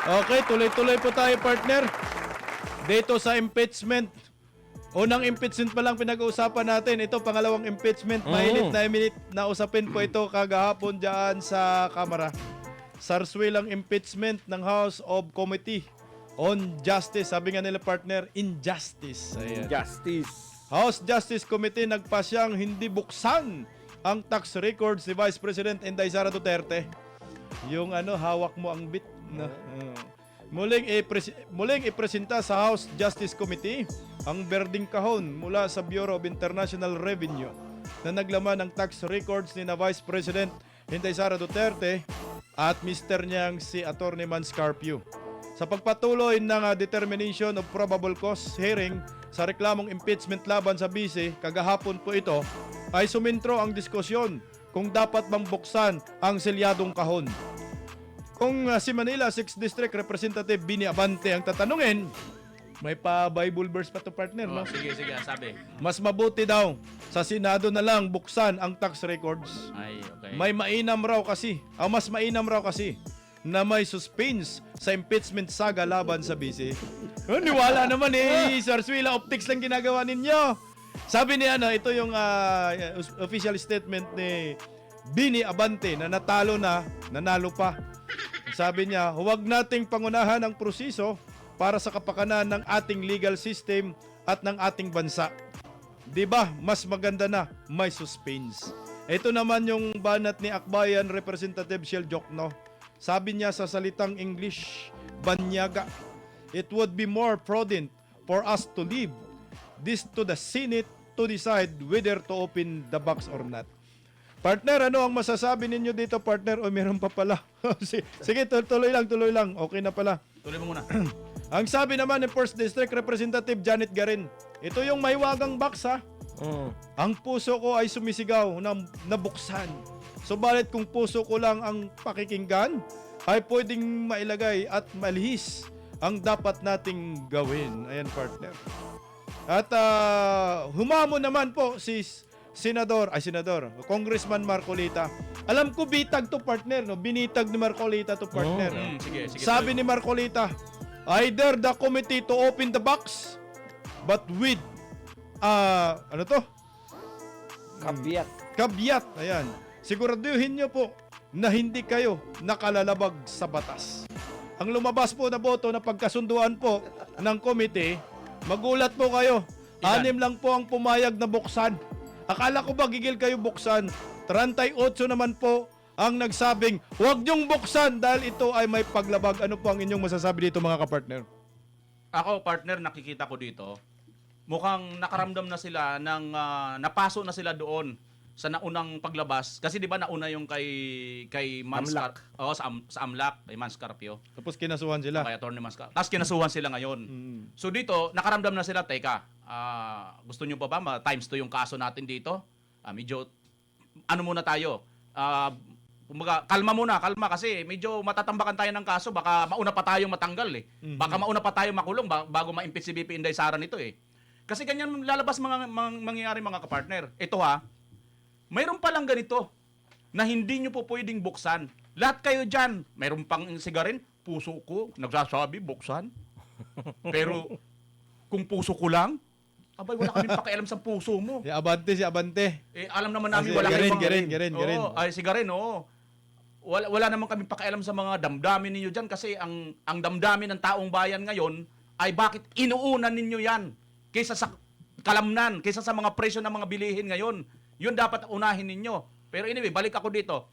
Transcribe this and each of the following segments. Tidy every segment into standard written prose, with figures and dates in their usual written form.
Okay, tuloy-tuloy po tayo, partner. Dito sa impeachment. Unang impeachment pa lang pinag-uusapan natin. Ito, pangalawang impeachment. Mainit na usapin po ito kagahapon dyan sa Kamara. Sarswilang impeachment ng House of Committee on Justice. Sabi nga nila, partner, injustice. Ayan. Justice. House Justice Committee nagpasyang hindi buksan ang tax records ni Vice President Inday Sara Duterte. Yung hawak mo ang bit na. Muling ipresenta sa House Justice Committee ang berding kahon mula sa Bureau of International Revenue na naglaman ng tax records ni na Vice President Inday Sara Duterte at Mr. niyang si Atty. Manscarpio. Sa pagpatuloy ng determination of probable cause hearing sa reklamong impeachment laban sa vice, kagahapon po ito, ay sumintro ang diskusyon kung dapat bang buksan ang selyadong kahon. Kung si Manila 6th District Representative Bini Abante ang tatanungin, may pa Bible verse pa to, partner, no? Sige, sabi. Mas mabuti daw sa Senado na lang buksan ang tax records. Ay, okay. Mas mainam raw kasi na may suspense sa impeachment saga laban sa vice. Niwala naman Sarswila optics lang ginagawa ninyo. Sabi niya ito yung official statement ni Bini Abante na nanalo pa. Sabi niya, huwag nating pangunahan ang proseso para sa kapakanan ng ating legal system at ng ating bansa. 'Di ba? Mas maganda na may suspense. Ito naman yung banat ni Akbayan Representative Shell Jokno. Sabi niya sa salitang English, banyaga, it would be more prudent for us to leave this to the Senate to decide whether to open the box or not. Partner, ano ang masasabi ninyo dito, partner? O meron pa pala. Sige, tuloy lang. Okay na pala. Tuloy mo muna. Ang sabi naman ng 1st District Representative Janet Garin, ito yung mahiwagang box, ha? Ang puso ko ay sumisigaw na nabuksan. Subalit kung puso ko lang ang pakikinggan, ay pwedeng mailagay at malihis ang dapat nating gawin. Ayan, partner. At humamo naman po si Congressman Marcolita. Alam ko bitag to, partner, no? Binitag ni Marcolita to, partner. Sige. Sabi ni Marcolita, either the committee to open the box, but with kabyat. Ayan. Siguraduhin niyo po na hindi kayo nakalalabag sa batas. Ang lumabas po na boto na pagkasunduan po ng committee, magulat po kayo. Ilan? 6 lang po ang pumayag na buksan. Akala ko ba gigil kayo buksan? 38 naman po ang nagsabing, huwag niyong buksan dahil ito ay may paglabag. Ano po ang inyong masasabi dito, mga kapartner? Ako, partner, nakikita ko dito, mukhang nakaramdam na sila ng napaso na sila doon sa naunang paglabas. Kasi di ba nauna yung kay Manscar, sa AMLAC, kay Manscarpio. Tapos kinasuhan sila. Kay Atty. Manscar. Tapos kinasuhan sila ngayon. So dito, nakaramdam na sila, teka, gusto nyo pa ba times 2 yung kaso natin dito? Medyo, muna tayo? Kalma kasi medyo matatambakan tayo ng kaso, baka mauna pa tayong matanggal Baka mauna pa tayong makulong bago ma-impeach si BP Inday Sara nito Kasi ganyan lalabas mangyayari, mga kapartner. Ito mayroon palang ganito na hindi nyo po pwedeng buksan. Lahat kayo dyan, mayroon pang sigarin, puso ko, nagsasabi, buksan. Pero kung puso ko lang, abay, wala kaming pakialam sa puso mo. Si Abante. Alam naman namin wala Garin. Ay, sigarin, oo. Wala naman kaming pakialam sa mga damdamin ninyo dyan kasi ang damdamin ng taong bayan ngayon ay bakit inuunan ninyo yan kaysa sa kalamnan, kaysa sa mga presyo ng mga bilihin ngayon. Yun dapat unahin ninyo. Pero anyway, balik ako dito.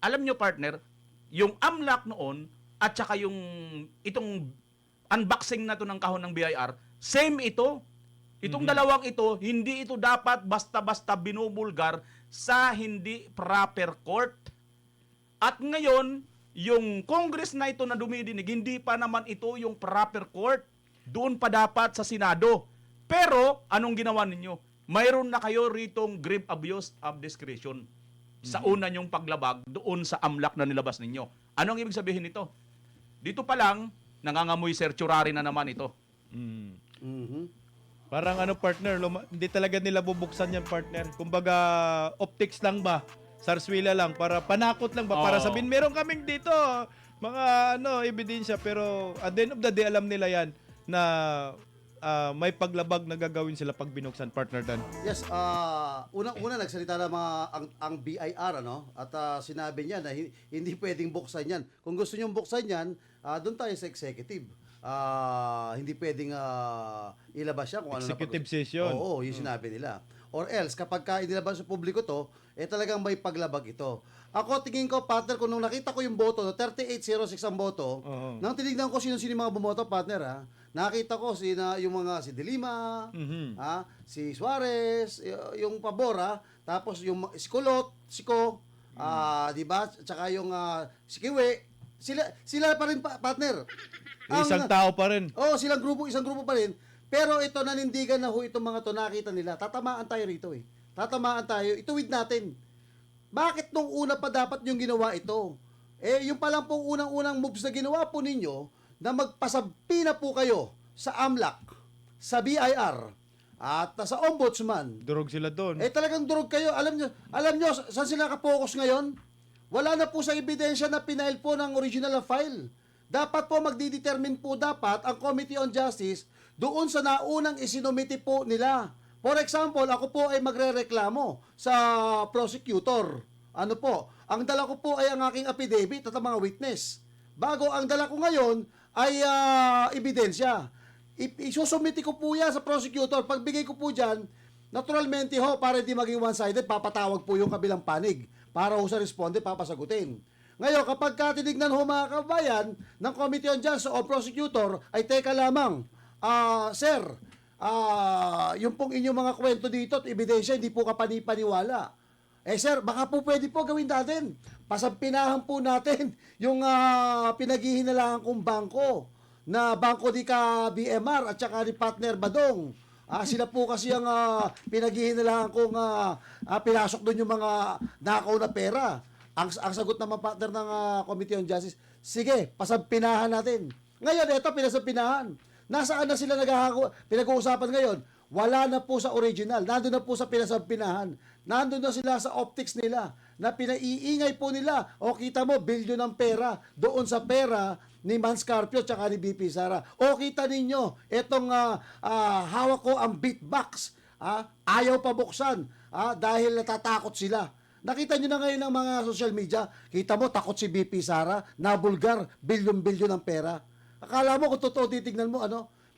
Alam nyo, partner, yung AMLAC noon at saka itong unboxing na to ng kahon ng BIR, same ito. Itong dalawang ito, hindi ito dapat basta-basta binubulgar sa hindi proper court. At ngayon, yung Congress na ito na dumidinig, hindi pa naman ito yung proper court. Doon pa dapat sa Senado. Pero, anong ginawa ninyo? Mayroon na kayo ritong grave abuse of discretion sa una nyong paglabag doon sa AMLAC na nilabas ninyo. Anong ibig sabihin nito? Dito pa lang, nangangamoy certiorari na naman ito. Parang partner, hindi talaga nila bubuksan yan, partner. Kumbaga, optics lang ba? Sarswila lang, para panakot lang ba? Para sabihin, meron kaming dito, mga ebidensya, pero at the end of the day, alam nila yan na may paglabag na gagawin sila pag binuksan, partner Dan. Yes, unang-una nagsalita na ang BIR at sinabi niya na hindi pwedeng buksan 'yan. Kung gusto niyo buksan 'yan, doon tayo sa executive. Hindi pwedeng ilabas siya kung ano Executive session. Oo, yung sinabi nila. Or else kapag inilabas sa publiko to, talagang may paglabag ito. Ako tingin ko, partner, kung nung nakita ko yung boto, 3806 ang boto, nang tinignan ko sino-sino yung mga bumoto, partner, nakita ko si De Lima, si Suarez, yung Pabor, tapos yung si Kulot, Siko, di ba? Tsaka yung si Kiwe, sila pa rin partner. Isang tao pa rin. Isang grupo pa rin. Pero ito nanindigan na itong mga to nakita nila. Tatamaan tayo rito Tatamaan tayo. Ituwid natin. Bakit nung una pa dapat yung ginawa ito? Yung pa lang pong unang-unang moves na ginawa po ninyo na magpasabi na po kayo sa AMLAC, sa BIR, at sa Ombudsman. Durog sila doon. Talagang durog kayo. Alam nyo saan sila nakapokus ngayon? Wala na po sa ebidensya na pinail po ng original na file. Dapat po magdidetermine po dapat ang Committee on Justice doon sa naunang isinumiti po nila. For example, ako po ay magrereklamo sa prosecutor. Ano po? Ang dala ko po ay ang aking affidavit at ang mga witness. Bago ang dala ko ngayon ay ebidensya. Isusumiti ko po yan sa prosecutor. Pagbigay ko po dyan, naturalmente para hindi maging one-sided, papatawag po yung kabilang panig. Para sa responde, papasagutin. Ngayon, kapag tinignan mga kabayan ng Committee on Justice o prosecutor, ay teka lamang, sir, yung pong inyong mga kwento dito at ebidensya, hindi po kapanipaniwala. Sir, baka po pwede po gawin natin. Pasampinahan po natin yung pinaghihinalaan kong bangko na bangko ni ka BMR at saka ni partner Badong. Sila po kasi ang pinaghihinalaan kong pinasok doon yung mga nakaw na pera. Ang sagot naman partner ng Committee on Justice, sige, pasampinahan natin. Ngayon, ito, pinasampinahan. Nasaan na sila pinag-uusapan ngayon? Wala na po sa original. Nandun na po sa pinasampinahan. Nandun na sila sa optics nila na pinaiingay po nila. Kita mo, bilyon ng pera doon sa pera ni Mans Carpio tsaka ni BP Sara. Kita ninyo, itong hawak ko ang beatbox. Ayaw pa buksan dahil natatakot sila. Nakita nyo na ngayon ng mga social media, kita mo, takot si BP Sara, nabulgar, bilyon-bilyon ng pera. Akala mo kung totoo titignan mo,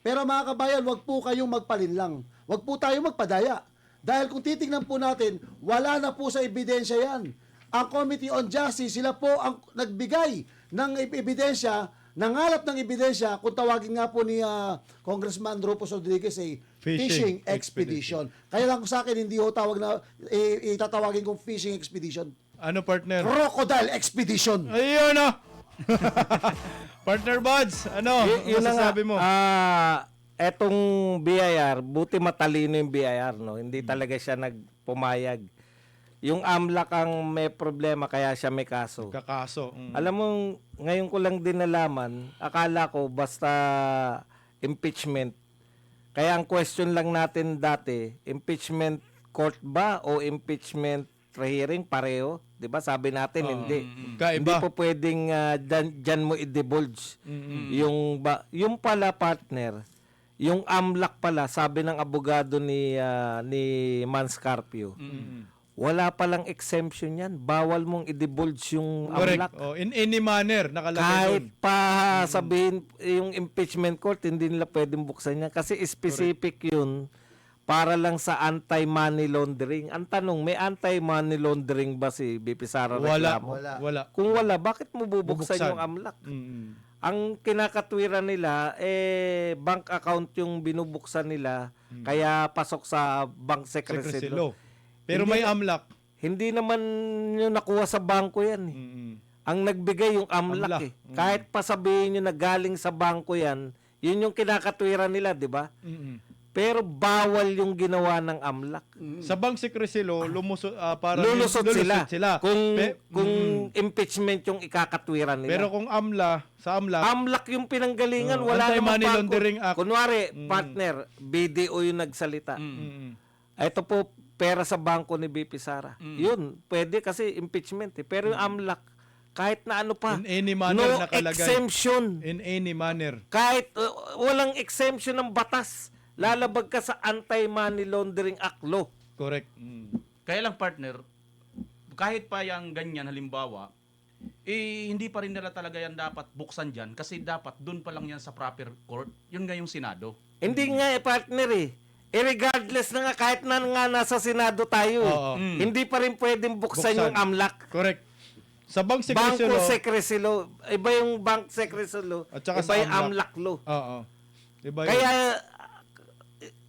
Pero mga kabayan, wag po kayong magpalinlang. Wag po tayong magpadaya. Dahil kung titignan po natin, wala na po sa ebidensya yan. Ang Committee on Justice, sila po ang nagbigay ng ebidensya, nangalap ng ebidensya, kung tawagin nga po ni Congressman Rufus Rodriguez ay fishing expedition. Kaya lang sa akin, hindi ho tawag na, itatawagin kong fishing expedition. Ano, partner? Crocodile expedition. Ayun Partner Buds, Yun na masasabi mo? Etong BIR, buti matalino yung BIR, no? Hindi talaga siya nagpumayag. Yung AMLAC ang may problema, kaya siya may kaso. Kakaso. Alam mo, ngayon ko lang din nalaman, akala ko basta impeachment. Kaya ang question lang natin dati, impeachment court ba o impeachment hearing, pareho? 'Di ba? Sabi natin hindi. Kaiba. Hindi po pwedeng dyan mo i-divulge. Yung pala partner, yung AMLAC pala, sabi ng abogado ni Mans Carpio. Wala palang exemption yan. Bawal mong i-divulge yung AMLAC. Correct. In any manner, nakalagay Kahit doon. pa sabihin yung impeachment court, hindi nila pwedeng buksan yan. Kasi specific yun para lang sa anti-money laundering. Ang tanong, may anti-money laundering ba si BP Sara reklamo? Wala. Kung wala, bakit mo bubuksan yung AMLAC? Ang kinakatwiran nila, bank account yung binubuksan nila, kaya pasok sa bank secrecy Secrecy law. law. Pero Hindi may AMLAC. Hindi naman yung nakuha sa bangko yan. Ang nagbigay yung AMLAC. Kahit pa sabihin nyo na galing sa bangko yan, yun yung kinakatwiran nila, di ba? Pero bawal yung ginawa ng AMLAC. Sa bank secrecy law, lulusot sila. Kung impeachment yung ikakatwiran nila. Pero kung sa AMLAC, AMLAC yung pinanggalingan, wala namang Anti-Money bangko. Laundering Act. Kunwari, partner, BDO yung nagsalita. Ito po, pera sa bangko ni BP Sara. Yun, pwede kasi impeachment. Pero yung AMLAC, kahit na ano pa. In any manner no nakalagay. exemption. In any manner. Kahit walang exemption ng batas. Lalabag ka sa Anti-Money Laundering Act law. Correct. Kaya lang partner, kahit pa yung ganyan halimbawa, hindi pa rin nila talaga yan dapat buksan dyan kasi dapat dun pa lang yan sa proper court. Yun nga yung Senado. Hindi nga partner eh. Regardless na nga kahit na nga nasa Senado tayo eh. Oo. Hindi pa rin pwedeng buksan yung AMLAC. Correct. Sa Bank Bangko Secrecy Law. Secrecy Law. Iba yung Bank Secrecy Law. At saka Iba sa yung AMLAC. AMLAC Law. Oo. Iba yun. Kaya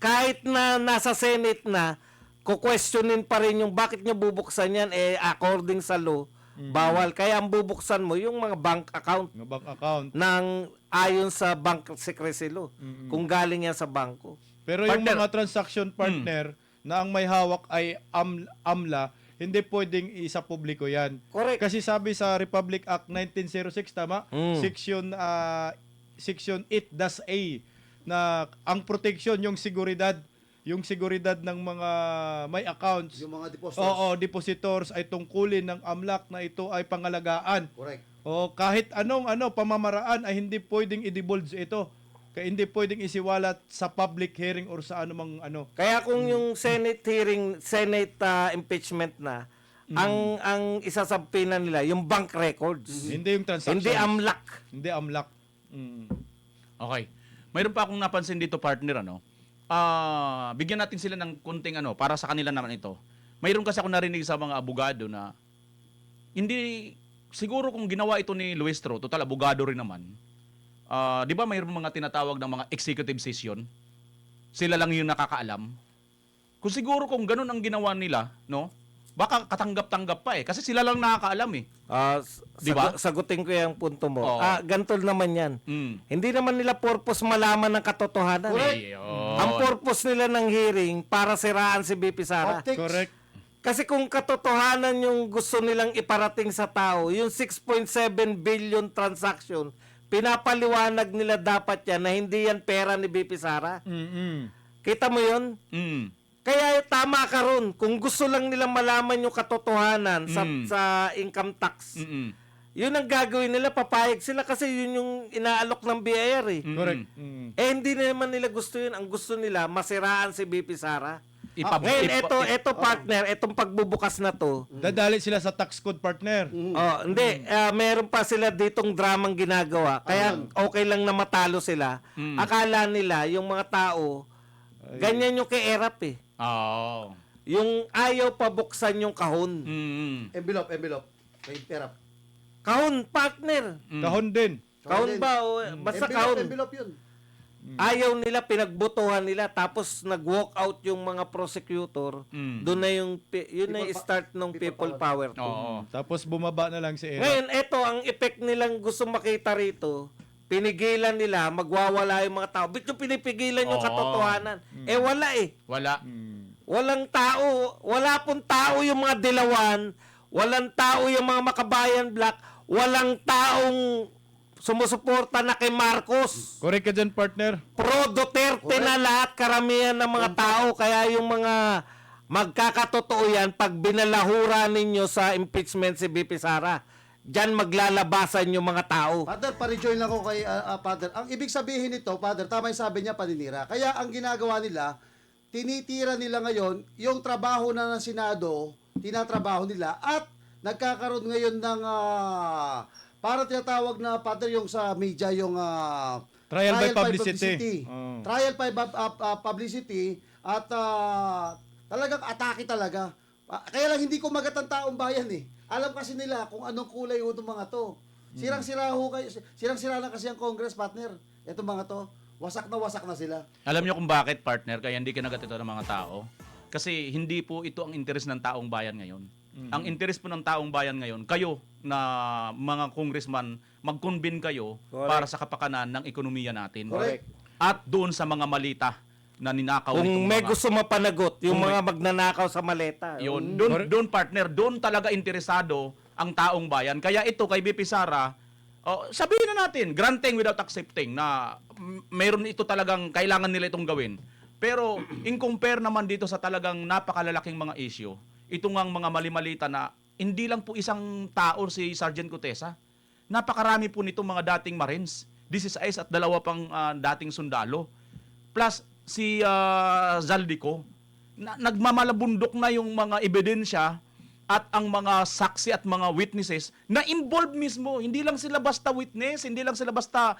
kahit na nasa Senate na, kukwestiyonin pa rin yung bakit nyo bubuksan yan, according sa law, bawal. Kaya ang bubuksan mo yung mga bank account Ng bank account. ng ayon sa Bank Secrecy Law. Kung galing yan sa bangko. Pero yung Partner. mga transaction partner na ang may hawak ay AMLA, hindi pwedeng isa publiko yan. Correct. Kasi sabi sa Republic Act 1906, tama? Section 8-A na ang protection yung seguridad ng mga may accounts. Yung mga depositors. Oo, depositors ay tungkulin ng AMLAC na ito ay pangalagaan. Correct. O kahit anong pamamaraan ay hindi pwedeng i-divulge ito. Kaya hindi pwedeng isiwalat sa public hearing or sa anumang ano. Kaya kung yung Senate hearing, Senate impeachment na, ang isasapinan nila, yung bank records. Hindi yung transaction. Hindi AMLAC. Hindi AMLAC. Okay. Mayroon pa akong napansin dito partner bigyan natin sila ng kunting para sa kanila naman ito. Mayroon kasi ako narinig sa mga abogado na hindi siguro kung ginawa ito ni Luistro, total abogado rin naman. 'Di ba mayroon mga tinatawag ng mga executive session? Sila lang yung nakakaalam. Kung siguro kung ganun ang ginawa nila, no? Baka katanggap-tanggap pa kasi sila lang nakakaalam eh. Di ba? Sagutin ko yung punto mo. Oo. Ganito naman yan. Mm. Hindi naman nila purpose malaman ng katotohanan. Ang purpose nila ng hearing para siraan si BP Sara. Optics. Correct. Kasi kung katotohanan yung gusto nilang iparating sa tao, yung 6.7 billion transaction, pinapaliwanag nila dapat yan na hindi yan pera ni BP Sara. Kita mo yun? Mm. Kaya tama ka ron. Kung gusto lang nilang malaman yung katotohanan sa income tax, yun ang gagawin nila, papayag sila kasi yun yung inaalok ng BIR eh. Correct. Hindi naman nila gusto yun. Ang gusto nila, masiraan si BP Sara. Ipab- Ngayon, ito partner, itong pagbubukas na to, Dadali sila sa tax code partner. hindi, meron pa sila ditong dramang ginagawa. Kaya okay lang na matalo sila. Akala nila, yung mga tao, ganyan yung kay Erap eh. Oh. Yung ayaw pa buksan yung kahon. Envelope. Kay Perap. Kahon, partner. Kahon din. Kahon ba? O, basta kahon. Envelope yun. Ayaw nila, pinagbotohan nila, tapos nag-walk out yung mga prosecutor. Doon na yung, yun na yung start ng people power. Oo. Tapos bumaba na lang si Era. Ngayon, eto, ang effect nilang gusto makita rito, pinigilan nila, magwawala yung mga tao. Ba't yung pinipigilan yung Oo. katotohanan? Wala eh. Wala. Walang tao. Wala pong tao yung mga Dilawan. Walang tao yung mga Makabayan Black. Walang taong sumusuporta na kay Marcos. Correct ka dyan, partner. Pro Duterte na lahat, karamihan ng mga tao. Kaya yung mga magkakatotoo yan, pag binalahura ninyo sa impeachment si BP Sara, diyan maglalabasan yung mga tao. Father, pa-rejoin lang ako kay Father. Ang ibig sabihin nito, Father, tama yung sabi niya, paninira. Kaya ang ginagawa nila, tinitira nila ngayon yung trabaho na ng Senado, tinatrabaho nila, at nagkakaroon ngayon ng para tinatawag na, Father, yung sa media, yung Trial by publicity. Trial by publicity at talagang atake talaga. Kaya lang hindi ko magat ang taong bayan eh. Alam kasi nila kung anong kulay ho itong mga to. Sirang-sira ho kayo. Sirang-sira na kasi ang Congress, partner. Itong mga to. Wasak na sila. Alam niyo kung bakit, partner, kaya hindi kinagat ito ng mga tao? Kasi hindi po ito ang interes ng taong bayan ngayon. Ang interes po ng taong bayan ngayon, kayo na mga congressman, mag-convene kayo para sa kapakanan ng ekonomiya natin. Correct. At doon sa mga malita na ninakaw Kung nitong may mga... gusto mapanagot, yung Kung mga magnanakaw sa maleta. Yun, doon partner, doon talaga interesado ang taong bayan. Kaya ito kay BP Sara, sabihin na natin, granting without accepting na mayroon ito talagang kailangan nila itong gawin. Pero in compare naman dito sa talagang napakalalaking mga issue, ito ngang mga mali-malita na hindi lang po isang tao si Sergeant Cotesa. Napakarami po nitong mga dating Marines. 16 at 2 pang dating sundalo. Plus si Zaldico. Nagmamalabundok na yung mga ebidensya at ang mga saksi at mga witnesses na involved mismo. Hindi lang sila basta witness, hindi lang sila basta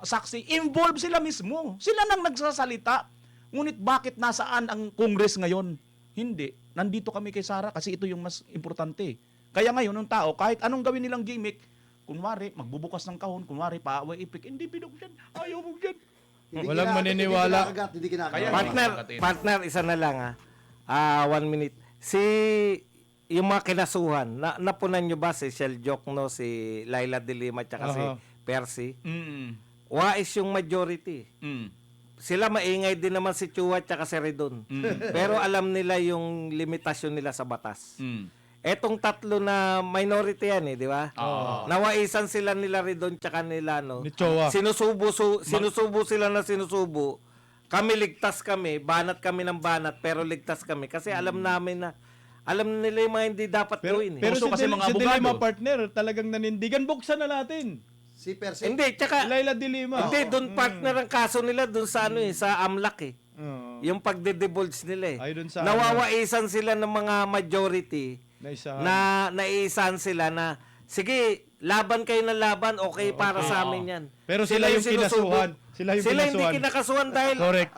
saksi. Involved sila mismo. Sila nang nagsasalita. Ngunit bakit nasaan ang Congress ngayon? Hindi. Nandito kami kay Sara kasi ito yung mas importante. Kaya ngayon, ng tao, kahit anong gawin nilang gimmick, kunwari, magbubukas ng kahon, kunwari, paaway ipik, hindi binuksan, ayaw mo dyan. Walang maniniwala. Hindi kinakagat. Kaya- Partner, isa na lang 1 minute. Yung mga kinasuhan, napunan nyo ba si Shell Jokno, si Laila de Lima, tsaka si Aha. Percy? Mm. Wais yung majority. Mm. Sila maingay din naman si Chua tsaka si Redon. Pero alam nila yung limitasyon nila sa batas. Mm. Etong tatlo na minority yan di ba? Oo. Nawaisan sila nila Redon tsaka nila Ni Chua. sinusubo sila na sinusubo. Kami ligtas kami, banat kami ng banat, pero ligtas kami. Kasi alam nila yung mga hindi dapat gawin. Pero Uso si, kasi mga si abogado. Dilima partner, talagang nanindigan. Buksan na natin. Si Percy. Hindi, tsaka, Laila Dilima. hindi, doon partner ang kaso nila, doon sa sa AMLAC Oo. Yung pagde-divulge nila Ay, dun sa Nawawaisan sila ng mga majority Naisahan. na naiisan sila na, sige, laban kayo ng laban, okay para sa amin yan. Pero sila yung sinusubo. kinasuhan. Sila yung Sila hindi kinasuhan. kinakasuhan dahil Correct.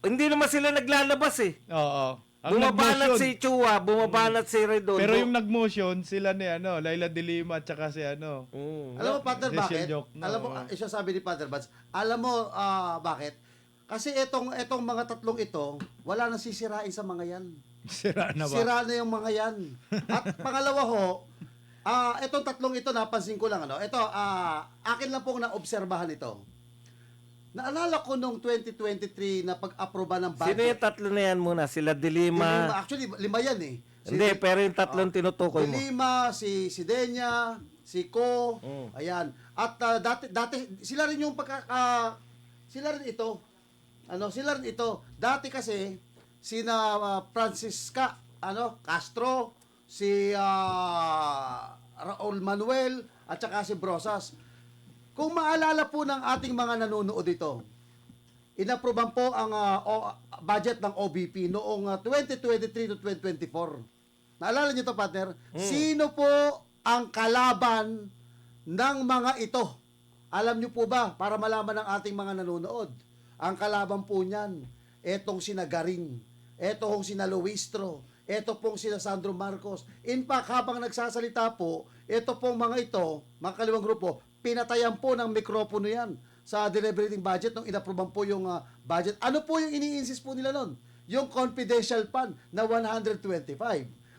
hindi naman sila naglalabas Oo. Ang Bumabanat nag-motion- si Chua, bumabanat si Redondo. Pero yung nag-motion, sila ni Laila Dilima at saka si Alam mo, Partner, This bakit? yung joke, no? Alam mo, isa sabi ni Partner Bads, alam mo, bakit? Kasi etong mga tatlong ito, wala nang sisirain sa mga yan. sira na ba? Sira na yung mga yan. At pangalawa ho, etong tatlong ito, napansin ko lang, ito, akin lang pong naobserbahan ito. Naalala ko nung 2023 na pag-aproba ng budget. Sino yung tatlo na yan muna? Sila Dilima. Actually, 5 yan eh. Hindi, pero yung tatlong tinutukoy mo. Dilima, si Denya, si Ko, ayan. At dati sila rin yung sila rin ito. Sila rin ito. Dati kasi sina Francisca Castro, si Raul Manuel at saka si Brosas. Kung maalala po ng ating mga nanonood dito, inaproban po ang budget ng OBP noong 2023 to 2024. Naalala niyo to, partner? Sino po ang kalaban ng mga ito? Alam niyo po ba, para malaman ng ating mga nanonood, ang kalaban po niyan, etong sina Garing, etong sina Luistro, eto pong sina Sandro Marcos. In fact, habang nagsasalita po, eto pong mga ito, mga kaliwang grupo, pinatayan po ng mikropono yan sa deliberating budget nung inaproban po yung budget. Ano po yung ini-insist po nila nun? Yung confidential fund na 125.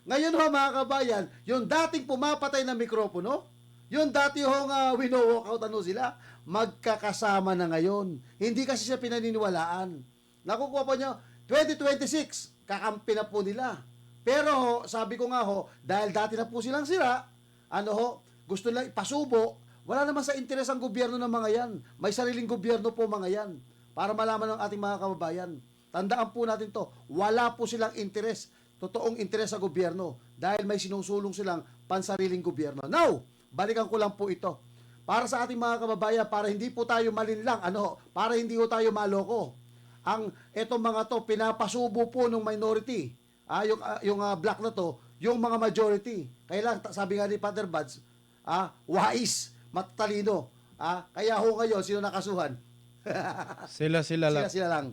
Ngayon ho mga kabayan, yung dating pumapatay ng mikropono, yung dati hong wino-walk out sila, magkakasama na ngayon. Hindi kasi siya pinaniniwalaan. Nakukuha po nyo, 2026, kakampi na po nila. Pero sabi ko nga dahil dati na po silang sira, gusto lang ipasubo. Wala naman sa interes ang gobyerno ng mga yan. May sariling gobyerno po mga yan. Para malaman ng ating mga kababayan. Tandaan po natin to. Wala po silang interes. Totoong interes sa gobyerno. Dahil may sinusulong silang pansariling gobyerno. Now, balikan ko lang po ito. Para sa ating mga kababayan, para hindi po tayo malinlang, para hindi po tayo maloko. Etong mga to, pinapasubo po ng minority. Yung black na to, yung mga majority. Kaya sabi nga ni Father Buds, wais, matalino. Kaya ho ngayon, sino nakasuhan? Sila lang. Sila lang.